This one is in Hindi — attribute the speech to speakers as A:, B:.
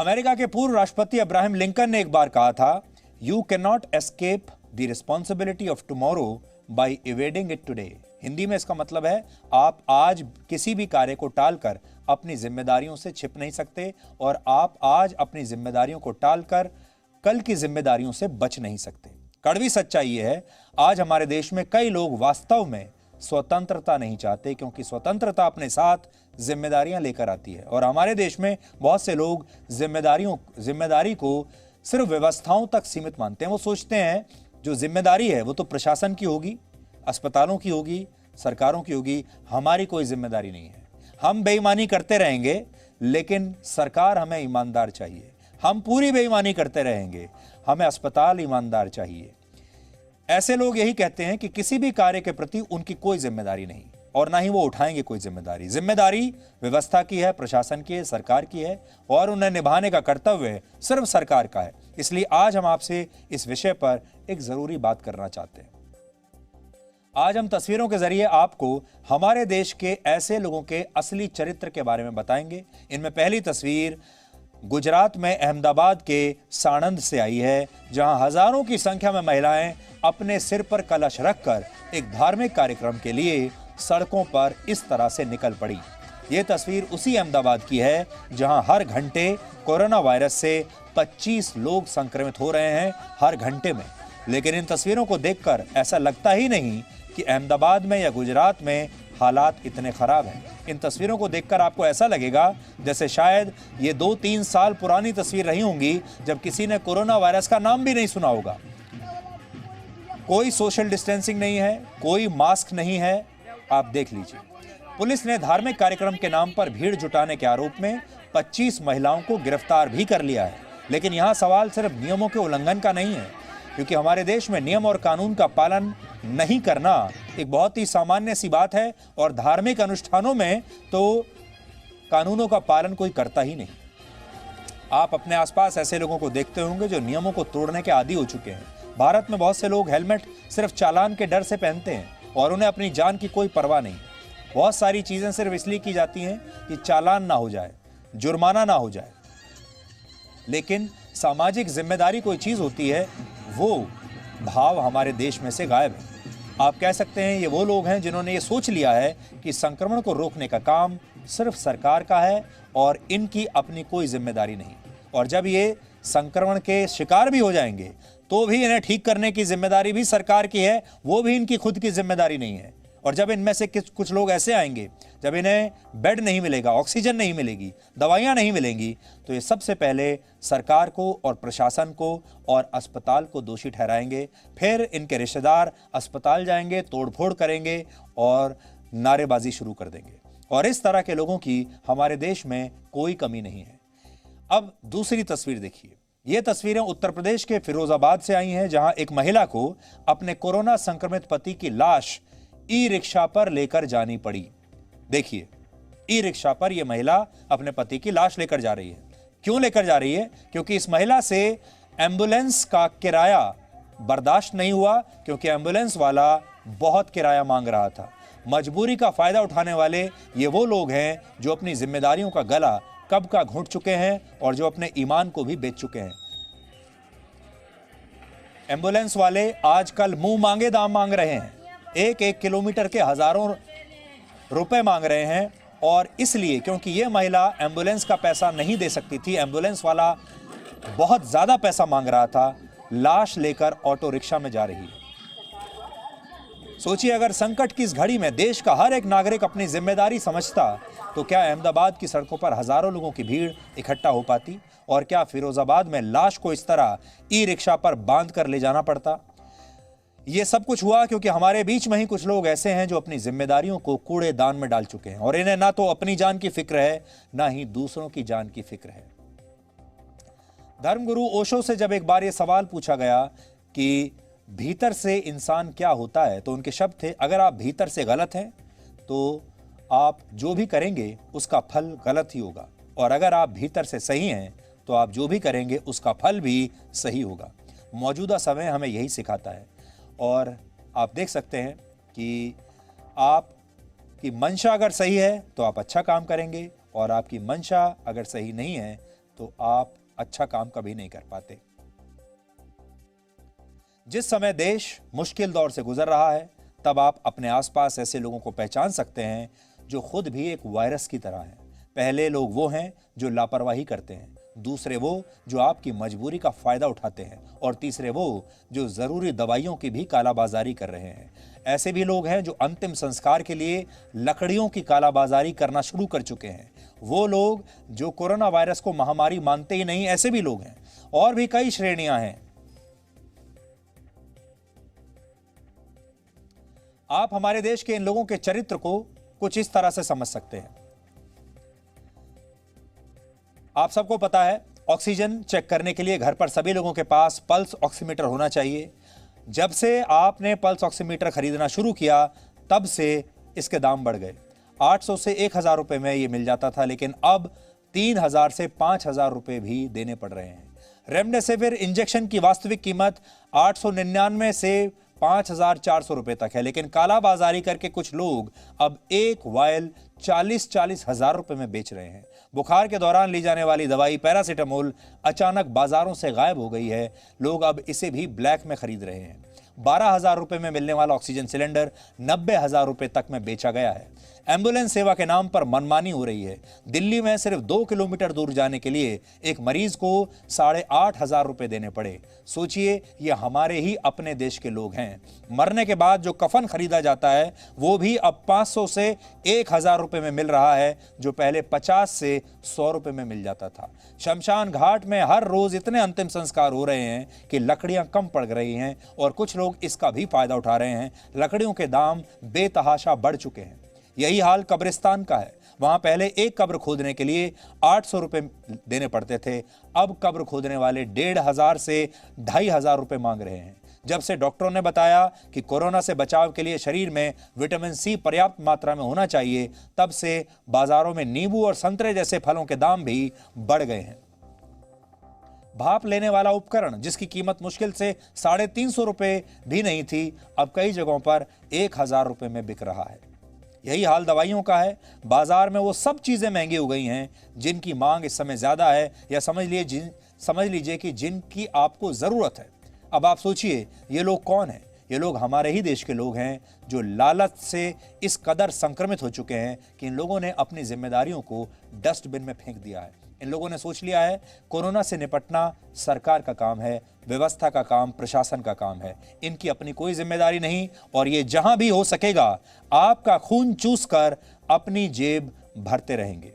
A: अमेरिका के पूर्व राष्ट्रपति अब्राहम लिंकन ने एक बार कहा था, you can not escape the responsibility of tomorrow by evading it today. Hindi में इसका मतलब है, आप आज किसी भी कार्य को टालकर अपनी जिम्मेदारियों से छिप नहीं सकते और आप आज अपनी जिम्मेदारियों को टालकर कल की जिम्मेदारियों से बच नहीं सकते। कड़वी सच्चाई यह है, आज हमारे देश में कई लोग वास्तव में स्वतंत्रता नहीं चाहते, क्योंकि स्वतंत्रता अपने साथ जिम्मेदारियां लेकर आती है। और हमारे देश में बहुत से लोग जिम्मेदारी को सिर्फ व्यवस्थाओं तक सीमित मानते हैं। वो सोचते हैं जो जिम्मेदारी है वो तो प्रशासन की होगी, अस्पतालों की होगी, सरकारों की होगी, हमारी कोई जिम्मेदारी नहीं है। हम बेईमानी करते रहेंगे लेकिन सरकार हमें ईमानदार चाहिए। हम पूरी बेईमानी करते रहेंगे, हमें अस्पताल ईमानदार चाहिए। ऐसे लोग यही कहते हैं कि किसी भी कार्य के प्रति उनकी कोई जिम्मेदारी नहीं और ना ही वो उठाएंगे कोई जिम्मेदारी। जिम्मेदारी व्यवस्था की है, प्रशासन की है, सरकार की है और उन्हें निभाने का कर्तव्य सिर्फ सरकार का है। इसलिए आज हम आपसे इस विषय पर एक जरूरी बात करना चाहते हैं। आज हम तस्वीरों के जरिए आपको हमारे देश के ऐसे लोगों के असली चरित्र के बारे में बताएंगे। इनमें पहली तस्वीर गुजरात में अहमदाबाद के साणंद से आई है, जहां हजारों की संख्या में महिलाएं अपने सिर पर कलश रखकर एक धार्मिक कार्यक्रम के लिए सड़कों पर इस तरह से निकल पड़ी। ये तस्वीर उसी अहमदाबाद की है जहां हर घंटे कोरोना वायरस से 25 लोग संक्रमित हो रहे हैं हर घंटे में। लेकिन इन तस्वीरों को देखकर ऐसा लगता ही नहीं कि अहमदाबाद में या गुजरात में हालात इतने खराब हैं। इन तस्वीरों को देखकर आपको ऐसा लगेगा जैसे शायद ये 2-3 साल पुरानी तस्वीर रही होंगी, जब किसी ने कोरोना वायरस का नाम भी नहीं सुना होगा। कोई सोशल डिस्टेंसिंग नहीं है, कोई मास्क नहीं है। आप देख लीजिए, पुलिस ने धार्मिक कार्यक्रम के नाम पर भीड़ जुटाने के आरोप में 25 महिलाओं को गिरफ्तार भी कर लिया है। लेकिन यहाँ सवाल सिर्फ नियमों के उल्लंघन का नहीं है, क्योंकि हमारे देश में नियम और कानून का पालन नहीं करना एक बहुत ही सामान्य सी बात है और धार्मिक अनुष्ठानों में तो कानूनों का पालन कोई करता ही नहीं। आप अपने आसपास ऐसे लोगों को देखते होंगे जो नियमों को तोड़ने के आदी हो चुके हैं। भारत में बहुत से लोग हेलमेट सिर्फ चालान के डर से पहनते हैं और उन्हें अपनी जान की कोई परवाह नहीं। बहुत सारी चीजें सिर्फ इसलिए की जाती हैं कि चालान ना हो जाए, जुर्माना ना हो जाए। लेकिन सामाजिक जिम्मेदारी कोई चीज होती है, वो भाव हमारे देश में से गायब है। आप कह सकते हैं ये वो लोग हैं जिन्होंने ये सोच लिया है कि संक्रमण को रोकने का काम सिर्फ सरकार का है और इनकी अपनी कोई जिम्मेदारी नहीं। और जब ये संक्रमण के शिकार भी हो जाएंगे तो भी इन्हें ठीक करने की जिम्मेदारी भी सरकार की है, वो भी इनकी खुद की जिम्मेदारी नहीं है। और जब इनमें से कुछ लोग ऐसे आएंगे, जब इन्हें बेड नहीं मिलेगा, ऑक्सीजन नहीं मिलेगी, दवाइयां नहीं मिलेंगी, तो ये सबसे पहले सरकार को और प्रशासन को और अस्पताल को दोषी ठहराएंगे। फिर इनके रिश्तेदार अस्पताल जाएंगे, तोड़फोड़ करेंगे और नारेबाजी शुरू कर देंगे। और इस तरह के लोगों की हमारे देश में कोई कमी नहीं है। अब दूसरी तस्वीर देखिए। ये तस्वीरें उत्तर प्रदेश के फिरोजाबाद से आई हैं, जहां एक महिला को अपने कोरोना संक्रमित पति की लाश ई रिक्शा पर लेकर जानी पड़ी। देखिए, ई रिक्शा पर यह महिला अपने पति की लाश लेकर जा रही है। क्यों लेकर जा रही है? क्योंकि इस महिला से एम्बुलेंस का किराया बर्दाश्त नहीं हुआ, क्योंकि एम्बुलेंस वाला बहुत किराया मांग रहा था। मजबूरी का फायदा उठाने वाले ये वो लोग हैं जो अपनी जिम्मेदारियों का गला कब का घोंट चुके हैं और जो अपने ईमान को भी बेच चुके हैं। एम्बुलेंस वाले आजकल मुंह मांगे दाम मांग रहे हैं, एक किलोमीटर के हजारों रुपए मांग रहे हैं। और इसलिए क्योंकि ये महिला एम्बुलेंस का पैसा नहीं दे सकती थी, एम्बुलेंस वाला बहुत ज्यादा पैसा मांग रहा था, लाश लेकर ऑटो रिक्शा में जा रही है। सोचिए, अगर संकट की इस घड़ी में देश का हर एक नागरिक अपनी जिम्मेदारी समझता तो क्या अहमदाबाद की सड़कों पर हजारों लोगों की भीड़ इकट्ठा हो पाती? और क्या फिरोजाबाद में लाश को इस तरह ई रिक्शा पर बांध कर ले जाना पड़ता? यह सब कुछ हुआ क्योंकि हमारे बीच में ही कुछ लोग ऐसे हैं जो अपनी जिम्मेदारियों को कूड़ेदान में डाल चुके हैं और इन्हें ना तो अपनी जान की फिक्र है, ना ही दूसरों की जान की फिक्र है। धर्मगुरु ओशो से जब एक बार यह सवाल पूछा गया कि भीतर से इंसान क्या होता है, तो उनके शब्द थे, अगर आप भीतर से गलत हैं तो आप जो भी करेंगे उसका फल गलत ही होगा, और अगर आप भीतर से सही हैं तो आप जो भी करेंगे उसका फल भी सही होगा। मौजूदा समय हमें यही सिखाता है। और आप देख सकते हैं कि आपकी मंशा अगर सही है तो आप अच्छा काम करेंगे, और आपकी मंशा अगर सही नहीं है तो आप अच्छा काम कभी नहीं कर पाते। जिस समय देश मुश्किल दौर से गुजर रहा है, तब आप अपने आसपास ऐसे लोगों को पहचान सकते हैं जो खुद भी एक वायरस की तरह हैं। पहले लोग वो हैं जो लापरवाही करते हैं, दूसरे वो जो आपकी मजबूरी का फायदा उठाते हैं, और तीसरे वो जो जरूरी दवाइयों की भी कालाबाजारी कर रहे हैं। ऐसे भी लोग हैं जो अंतिम संस्कार के लिए लकड़ियों की कालाबाजारी करना शुरू कर चुके हैं। वो लोग जो कोरोना वायरस को महामारी मानते ही नहीं, ऐसे भी लोग हैं। और भी कई श्रेणियां हैं। आप हमारे देश के इन लोगों के चरित्र को कुछ इस तरह से समझ सकते हैं। आप सबको पता है, ऑक्सीजन चेक करने के लिए घर पर सभी लोगों के पास पल्स ऑक्सीमीटर होना चाहिए। जब से आपने पल्स ऑक्सीमीटर खरीदना शुरू किया, तब से इसके दाम बढ़ गए। 800 से 1000 रुपए में ये मिल जाता था, लेकिन अब 3000 से 5000 रुपए भी देने पड़ रहे हैं। रेमडेसिविर इंजेक्शन की वास्तविक कीमत 899 से 5400 रुपए तक है, लेकिन कालाबाजारी करके कुछ लोग अब एक वायल 40-40 हजार रुपए में बेच रहे हैं। बुखार के दौरान ली जाने वाली दवाई पैरासीटामोल अचानक बाजारों से गायब हो गई है। लोग अब इसे भी ब्लैक में खरीद रहे हैं। 12,000 रुपए में मिलने वाला ऑक्सीजन सिलेंडर 90,000 रुपए तक में बेचा गया है। एम्बुलेंस सेवा के नाम पर मनमानी हो रही है। दिल्ली में सिर्फ 2 किलोमीटर दूर जाने के लिए एक मरीज को 8,500 रुपए देने पड़े। सोचिए, ये हमारे ही अपने देश के लोग हैं। मरने के बाद जो कफन खरीदा जाता है, वो भी अब 500 से 1000 रुपए में मिल रहा है, जो पहले 50 से 100 रुपए में मिल जाता था। शमशान घाट में हर रोज इतने अंतिम संस्कार हो रहे हैं कि लकड़ियां कम पड़ रही हैं, और कुछ लोग इसका भी फायदा उठा रहे हैं। लकड़ियों के दाम बेतहाशा बढ़ चुके हैं। यही हाल कब्रिस्तान का है। वहां पहले एक कब्र खोदने के लिए 800 रुपए देने पड़ते थे, अब कब्र खोदने वाले 1500 से 2500 रुपए मांग रहे हैं। जब से डॉक्टरों ने बताया कि कोरोना से बचाव के लिए शरीर में विटामिन सी पर्याप्त मात्रा में होना चाहिए, तब से बाजारों में नींबू और संतरे जैसे फलों के दाम भी बढ़ गए हैं। भाप लेने वाला उपकरण, जिसकी कीमत मुश्किल से 350 रुपए भी नहीं थी, अब कई जगहों पर 1000 रुपए में बिक रहा है। यही हाल दवाइयों का है। बाजार में वो सब चीजें महंगी हो गई हैं जिनकी मांग इस समय ज्यादा है, या समझ लीजिए कि जिनकी आपको जरूरत है। अब आप सोचिए, ये लोग कौन हैं? ये लोग हमारे ही देश के लोग हैं, जो लालच से इस कदर संक्रमित हो चुके हैं कि इन लोगों ने अपनी जिम्मेदारियों को डस्टबिन में फेंक दिया है। इन लोगों ने सोच लिया है कोरोना से निपटना सरकार का काम है, व्यवस्था का काम प्रशासन का काम है। इनकी अपनी कोई जिम्मेदारी नहीं, और ये जहां भी हो सकेगा आपका खून चूस कर अपनी जेब भरते रहेंगे।